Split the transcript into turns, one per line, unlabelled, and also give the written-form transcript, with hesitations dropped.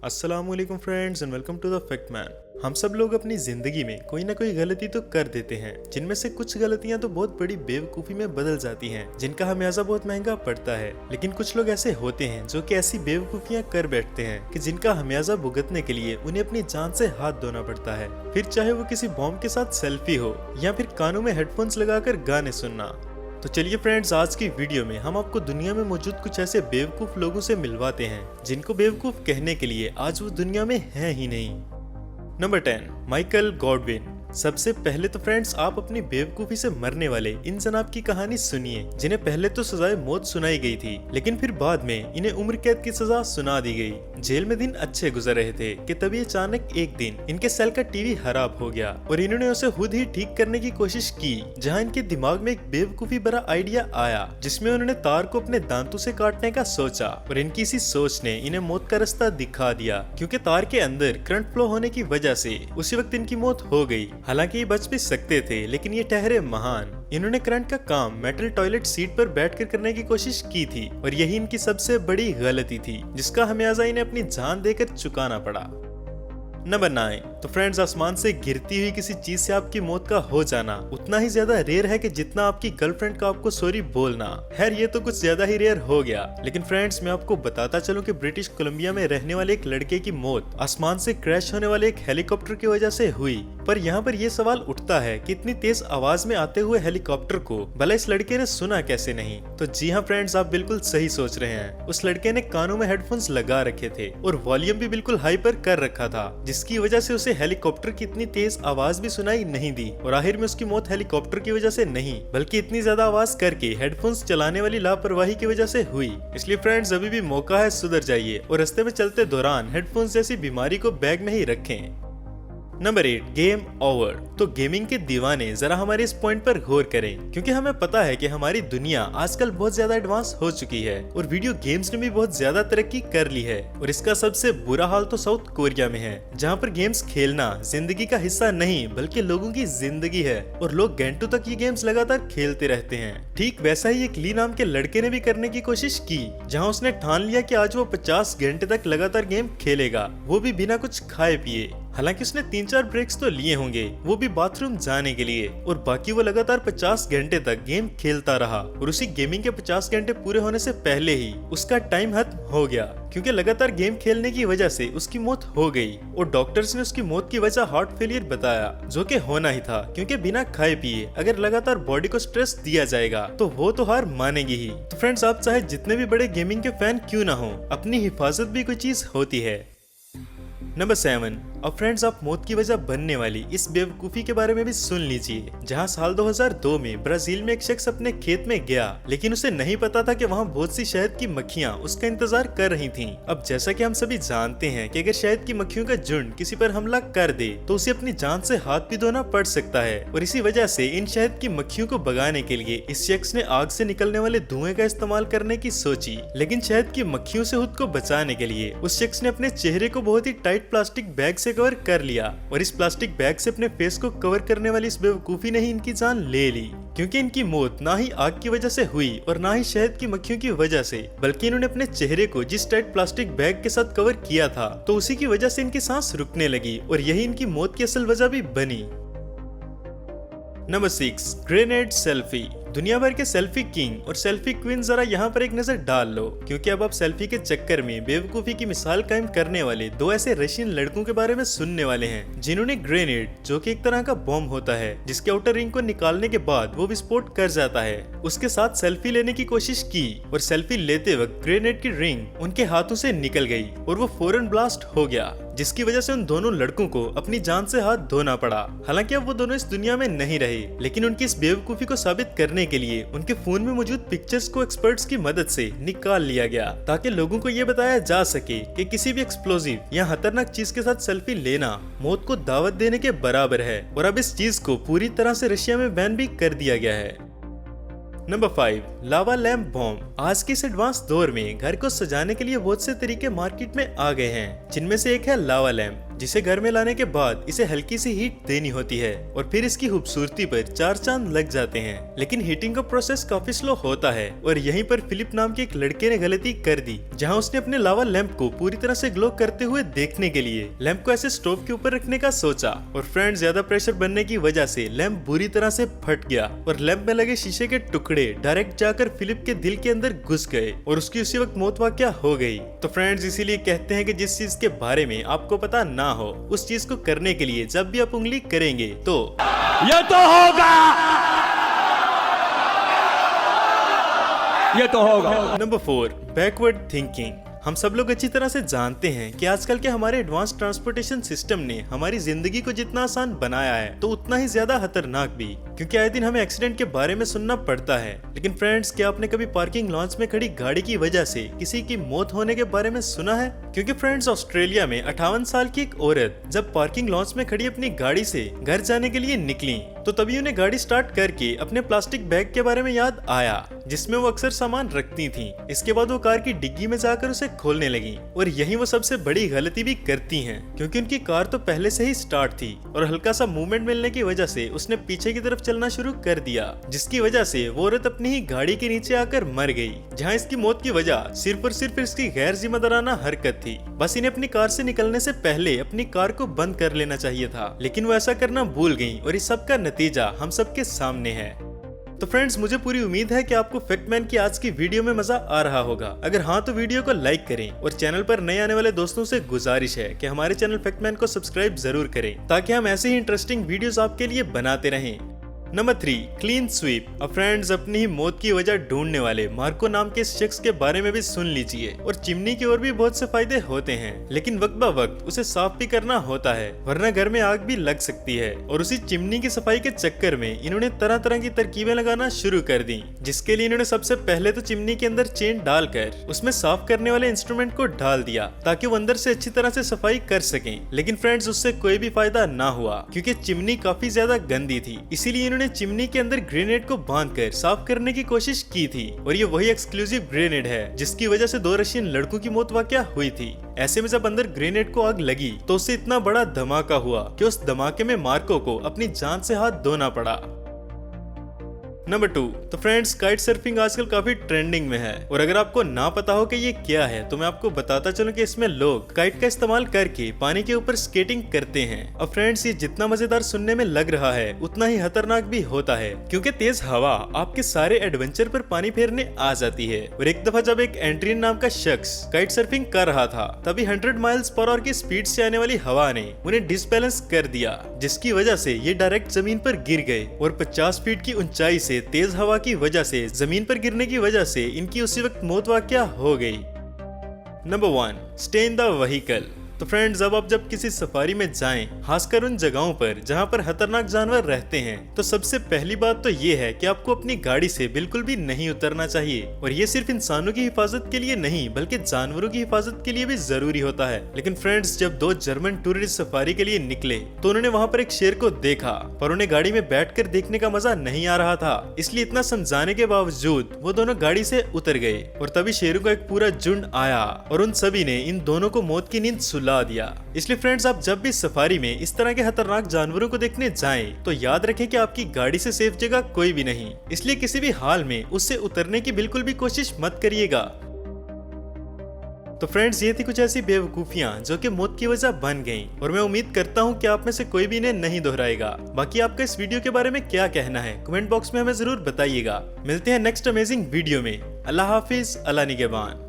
अस्सलामुअलैकुम friends and welcome to the fact man. हम सब लोग अपनी जिंदगी में कोई ना कोई गलती तो कर देते हैं, जिनमें से कुछ गलतियां तो बहुत बड़ी बेवकूफ़ी में बदल जाती हैं, जिनका हमेशा बहुत महंगा पड़ता है। लेकिन कुछ लोग ऐसे होते हैं जो कि ऐसी बेवकूफ़ियां कर बैठते हैं कि जिनका हमेशा भुगतने के लिए उन्हें अपनी जान से हाथ धोना पड़ता है। फिर चाहे वो किसी बॉम्ब के साथ सेल्फी हो या फिर कानों में हेडफोन्स लगाकर गाने सुनना। तो चलिए फ्रेंड्स, आज की वीडियो में हम आपको दुनिया में मौजूद कुछ ऐसे बेवकूफ लोगों से मिलवाते हैं जिनको बेवकूफ कहने के लिए आज वो दुनिया में है ही नहीं। Number 10, Michael Godwin. सबसे पहले तो फ्रेंड्स, आप अपनी बेवकूफी से मरने वाले इन जनाब की कहानी सुनिए, जिन्हें पहले तो सजाए मौत सुनाई गई थी, लेकिन फिर बाद में इन्हें उम्र कैद की सजा सुना दी गई। जेल में दिन अच्छे गुजर रहे थे कि तभी अचानक एक दिन इनके सेल का टीवी खराब हो गया और इन्होंने उसे खुद ही ठीक करने की कोशिश की, जहां इनके दिमाग में एक बेवकूफी भरा आइडिया आया, जिसमें उन्होंने तार को अपने दांतों से काटने का सोचा और इनकी इसी सोच ने इन्हें मौत का रास्ता दिखा दिया, क्योंकि तार के अंदर करंट फ्लो होने की वजह से उसी वक्त इनकी मौत हो गई। हालांकि ये बच भी सकते थे, लेकिन ये ठहरे महान। इन्होंने करंट का काम मेटल टॉयलेट सीट पर बैठकर करने की कोशिश की थी और यही इनकी सबसे बड़ी गलती थी, जिसका हमेशा इन्हें अपनी जान देकर चुकाना पड़ा। नंबर 9, तो फ्रेंड्स, आसमान से गिरती हुई किसी चीज से आपकी मौत का हो जाना उतना ही ज्यादा रेयर है कि जितना आपकी गर्लफ्रेंड का आपको सॉरी बोलना। खैर, ये तो कुछ ज्यादा ही रेयर हो गया, लेकिन फ्रेंड्स मैं आपको बताता चलूं कि ब्रिटिश कोलंबिया में रहने वाले एक लड़के की मौत आसमान से क्रैश होने वाले एक हेलीकॉप्टर की वजह से हुई। पर यहाँ पर यह सवाल उठता है कि इतनी तेज आवाज में आते हुए हेलीकॉप्टर को भला इस लड़के ने सुना कैसे नहीं? तो जी हाँ फ्रेंड्स, आप बिल्कुल सही सोच रहे हैं। उस लड़के ने कानों में हेडफोन्स लगा रखे थे और वॉल्यूम भी बिल्कुल हाई पर कर रखा था, जिसकी वजह से उसे हेलीकॉप्टर की इतनी तेज आवाज भी सुनाई नहीं दी और आखिर में उसकी मौत हेलीकॉप्टर की वजह से नहीं, बल्कि इतनी ज्यादा आवाज करके हेडफोन्स चलाने वाली लापरवाही की वजह से हुई। इसलिए फ्रेंड्स, अभी भी मौका है, सुधर जाइए और रास्ते में चलते दौरान हेडफोन्स जैसी बीमारी को बैग में ही रखें। Number 8, game over. तो गेमिंग के दीवाने जरा हमारे इस पॉइंट पर गौर करें, क्योंकि हमें पता है कि हमारी दुनिया आजकल बहुत ज्यादा एडवांस हो चुकी है और वीडियो गेम्स ने भी बहुत ज्यादा तरक्की कर ली है। और इसका सबसे बुरा हाल तो साउथ कोरिया में है, जहां पर गेम्स खेलना जिंदगी का हिस्सा नहीं बल्कि लोगों की जिंदगी है और लोग घंटों तक ये गेम्स लगातार खेलते रहते हैं। ठीक वैसा ही एक ली नाम के लड़के ने भी करने की कोशिश की, जहाँ उसने ठान लिया कि आज वो 50 घंटे तक लगातार गेम खेलेगा, वो भी बिना कुछ खाए पिए। हालांकि उसने 3-4 ब्रेक्स तो लिए होंगे, वो भी बाथरूम जाने के लिए, और बाकी वो लगातार 50 घंटे तक गेम खेलता रहा और उसी गेमिंग के 50 घंटे पूरे होने से पहले ही उसका टाइम खत्म हो गया, क्योंकि लगातार गेम खेलने की वजह से उसकी मौत हो गई और डॉक्टर्स ने उसकी मौत की वजह हार्ट फेलियर बताया, जो कि होना ही था, क्योंकि बिना खाए पिए अगर लगातार बॉडी को स्ट्रेस दिया जाएगा तो वो तो हार मानेगी ही। तो फ्रेंड्स, आप चाहे जितने भी बड़े गेमिंग के फैन क्यों ना हो, अपनी हिफाजत भी कोई चीज होती है। नंबर 7, अब फ्रेंड्स, आप मौत की वजह बनने वाली इस बेवकूफी के बारे में भी सुन लीजिए, जहां साल 2002 में ब्राजील में एक शख्स अपने खेत में गया, लेकिन उसे नहीं पता था कि वहां बहुत सी शहद की मक्खियां उसका इंतजार कर रही थीं। अब जैसा कि हम सभी जानते हैं कि अगर शहद की मक्खियों का झुंड किसी पर हमला कर दे तो उसे अपनी जान से हाथ भी धोना पड़ सकता है, और इसी वजह से इन शहद की मक्खियों को भगाने के लिए इस शख्स ने आग से निकलने वाले धुएं का इस्तेमाल करने की सोची। लेकिन शहद की मक्खियों से खुद को बचाने के लिए उस शख्स ने अपने चेहरे को बहुत ही टाइट प्लास्टिक बैग से कवर कर लिया, और इस प्लास्टिक बैग से अपने फेस को कवर करने वाली इस बेवकूफी ने ही इनकी जान ले ली, क्योंकि इनकी मौत ना ही आग की वजह से हुई और ना ही शहद की मक्खियों की वजह से, बल्कि इन्होंने अपने चेहरे को जिस टाइट प्लास्टिक बैग के साथ कवर किया था तो उसी की वजह से इनकी सांस रुकने लगी और यही इनकी मौत की असल वजह भी बनी। Number 6, grenade selfie. दुनिया भर के सेल्फी किंग और सेल्फी क्वीन जरा यहाँ पर एक नजर डाल लो, क्योंकि अब आप सेल्फी के चक्कर में बेवकूफी की मिसाल कायम करने वाले 2 ऐसे रशियन लड़कों के बारे में सुनने वाले हैं, जिन्होंने ग्रेनेड, जो कि एक तरह का बॉम्ब होता है जिसके आउटर रिंग को निकालने के बाद वो विस्फोट कर जाता है, उसके साथ सेल्फी लेने की कोशिश की और सेल्फी लेते वक्त ग्रेनेड की रिंग उनके हाथों से निकल गई और वो फौरन ब्लास्ट हो गया, जिसकी वजह से उन दोनों लड़कों को अपनी जान से हाथ धोना पड़ा। हालांकि अब वो दोनों इस दुनिया में नहीं रहे, लेकिन उनकी इस बेवकूफी को साबित करने के लिए उनके फोन में मौजूद पिक्चर्स को एक्सपर्ट्स की मदद से निकाल लिया गया, ताकि लोगों को ये बताया जा सके कि किसी भी एक्सप्लोजिव या खतरनाक चीज के साथ सेल्फी लेना मौत को दावत देने के बराबर है, और अब इस चीज को पूरी तरह से रशिया में बैन भी कर दिया गया है। नंबर 5, लावा लैम्प बॉम्ब। आज के इस एडवांस दौर में घर को सजाने के लिए बहुत से तरीके मार्केट में आ गए हैं, जिनमें से एक है लावा लैम्प। जिसे घर में लाने के बाद इसे हल्की सी हीट देनी होती है और फिर इसकी खूबसूरती पर 4 चांद लग जाते हैं। लेकिन हीटिंग का प्रोसेस काफी स्लो होता है और यहीं पर फिलिप नाम के एक लड़के ने गलती कर दी, जहां उसने अपने लावा लैंप को पूरी तरह से ग्लो करते हुए देखने के लिए लैंप को ऐसे स्टोव के ऊपर रखने का सोचा और फ्रेंड्स ज्यादा प्रेशर बनने की वजह से लैंप बुरी तरह से फट गया और लैंप में लगे शीशे के टुकड़े डायरेक्ट जाकर फिलिप के दिल के अंदर घुस गए और उसकी उसी वक्त मौत वाकया हो गई। तो फ्रेंड्स इसीलिए कहते हैं कि जिस चीज के बारे में आपको पता ना हो उस चीज को करने के लिए जब भी आप उंगली करेंगे तो
ये तो होगा, ये तो होगा।
Number 4, backward thinking. हम सब लोग अच्छी तरह से जानते हैं कि आजकल के हमारे एडवांस ट्रांसपोर्टेशन सिस्टम ने हमारी जिंदगी को जितना आसान बनाया है तो उतना ही ज्यादा खतरनाक भी, क्योंकि आए दिन हमें एक्सीडेंट के बारे में सुनना पड़ता है। लेकिन फ्रेंड्स, क्या आपने कभी पार्किंग लॉन्स में खड़ी गाड़ी की वजह से किसी की मौत होने के बारे में सुना है? क्योंकि फ्रेंड्स, ऑस्ट्रेलिया में 58 साल की एक औरत जब पार्किंग लॉन्स में खड़ी अपनी गाड़ी से घर जाने के लिए निकली तो तभी उन्हें गाड़ी स्टार्ट करके अपने प्लास्टिक बैग के बारे में याद आया जिसमें वो अक्सर सामान रखती थी। इसके बाद वो कार की डिग्गी में जाकर उसे खोलने लगी और यही वो सबसे बड़ी गलती भी करती हैं, क्योंकि उनकी कार तो पहले से ही स्टार्ट थी और हल्का सा मूवमेंट मिलने की वजह से उसने पीछे की तरफ चलना शुरू कर दिया, जिसकी वजह से वो औरत अपनी ही गाड़ी के नीचे आकर मर गई, जहां इसकी मौत की वजह सिर्फ और सिर्फ इसकी गैर जिम्मेदाराना हरकत थी। बस इन्हें अपनी कार से निकलने से पहले अपनी कार को बंद कर लेना चाहिए था, लेकिन वो ऐसा करना भूल गई और इस सब का नतीजा हम सबके सामने है। तो फ्रेंड्स, मुझे पूरी उम्मीद है कि आपको फैक्टमैन की आज की वीडियो में मजा आ रहा होगा। अगर हाँ तो वीडियो को लाइक करें और चैनल पर नए आने वाले दोस्तों से गुजारिश है कि हमारे चैनल फैक्टमैन को सब्सक्राइब जरूर करें ताकि हम ऐसे ही इंटरेस्टिंग वीडियोस आपके लिए बनाते रहें। Number 3, clean sweep. अब फ्रेंड्स, अपनी ही मौत की वजह ढूंढने वाले मार्को नाम के शख्स के बारे में भी सुन लीजिए। और चिमनी के और भी बहुत से फायदे होते हैं, लेकिन वक्त ब वक्त उसे साफ भी करना होता है वरना घर में आग भी लग सकती है। और उसी चिमनी की सफाई के चक्कर में इन्होंने तरह तरह की तरकीबें लगाना शुरू कर दी, जिसके लिए इन्होंने सबसे पहले तो चिमनी के अंदर चेन डालकर उसमें साफ करने वाले इंस्ट्रूमेंट को डाल दिया ताकि वो अंदर से अच्छी तरह से सफाई कर सकें। लेकिन फ्रेंड्स, उससे कोई भी फायदा ना हुआ क्योंकि चिमनी काफी ज्यादा गंदी थी। इसीलिए ने चिमनी के अंदर ग्रेनेड को बांधकर साफ करने की कोशिश की थी और ये वही एक्सक्लूसिव ग्रेनेड है जिसकी वजह से 2 रशियन लड़कों की मौत वाकया हुई थी। ऐसे में जब अंदर ग्रेनेड को आग लगी तो उससे इतना बड़ा धमाका हुआ कि उस धमाके में मार्को को अपनी जान से हाथ धोना पड़ा। नंबर 2, तो फ्रेंड्स, काइट सर्फिंग आजकल काफी ट्रेंडिंग में है और अगर आपको ना पता हो कि ये क्या है तो मैं आपको बताता चलूं कि इसमें लोग काइट का इस्तेमाल करके पानी के ऊपर स्केटिंग करते हैं। अब फ्रेंड्स, ये जितना मजेदार सुनने में लग रहा है उतना ही खतरनाक भी होता है, क्योंकि तेज हवा आपके सारे एडवेंचर पर पानी फेरने आ जाती है। और एक दफा जब एक एंड्रियन नाम का शख्स काइट सर्फिंग कर रहा था तभी 100 माइल्स पर आवर की स्पीड से आने वाली हवा ने उन्हें डिसबैलेंस कर दिया, जिसकी वजह से ये डायरेक्ट जमीन पर गिर गए और 50 फीट की ऊंचाई से तेज हवा की वजह से जमीन पर गिरने की वजह से इनकी उसी वक्त मौत वाकया हो गई। Number 1, stay in the vehicle. तो फ्रेंड्स, जब किसी सफारी में जाएं, खासकर उन जगहों पर जहां पर खतरनाक जानवर रहते हैं, तो सबसे पहली बात तो ये है कि आपको अपनी गाड़ी से बिल्कुल भी नहीं उतरना चाहिए। और ये सिर्फ इंसानों की हिफाजत के लिए नहीं बल्कि जानवरों की हिफाजत के लिए भी जरूरी होता है। लेकिन फ्रेंड्स, जब 2 जर्मन टूरिस्ट सफारी के लिए निकले तो उन्होंने वहां पर एक शेर को देखा, पर उन्हें गाड़ी में बैठकर देखने का मजा नहीं आ रहा था। इसलिए इतना समझाने के बावजूद वो दोनों गाड़ी से उतर गए और तभी शेरों का एक पूरा झुंड आया और उन सभी ने इन दोनों को मौत की नींद सुला दिया। इसलिए फ्रेंड्स, आप जब भी सफारी में इस तरह के खतरनाक जानवरों को देखने जाएं, तो याद रखें कि आपकी गाड़ी से सेफ जगह कोई भी नहीं, इसलिए किसी भी हाल में उससे उतरने की बिल्कुल भी कोशिश मत करिएगा। तो फ्रेंड्स, ये थी कुछ ऐसी बेवकूफियां जो कि मौत की वजह बन गईं और मैं उम्मीद करता हूं कि आप में से कोई भी इन्हें नहीं दोहराएगा। बाकी आपका इस वीडियो के बारे में क्या कहना है कमेंट बॉक्स में हमें जरूर बताइएगा। मिलते हैं नेक्स्ट अमेजिंग वीडियो में। अल्लाह हाफिज, अल्लाह निगहबान।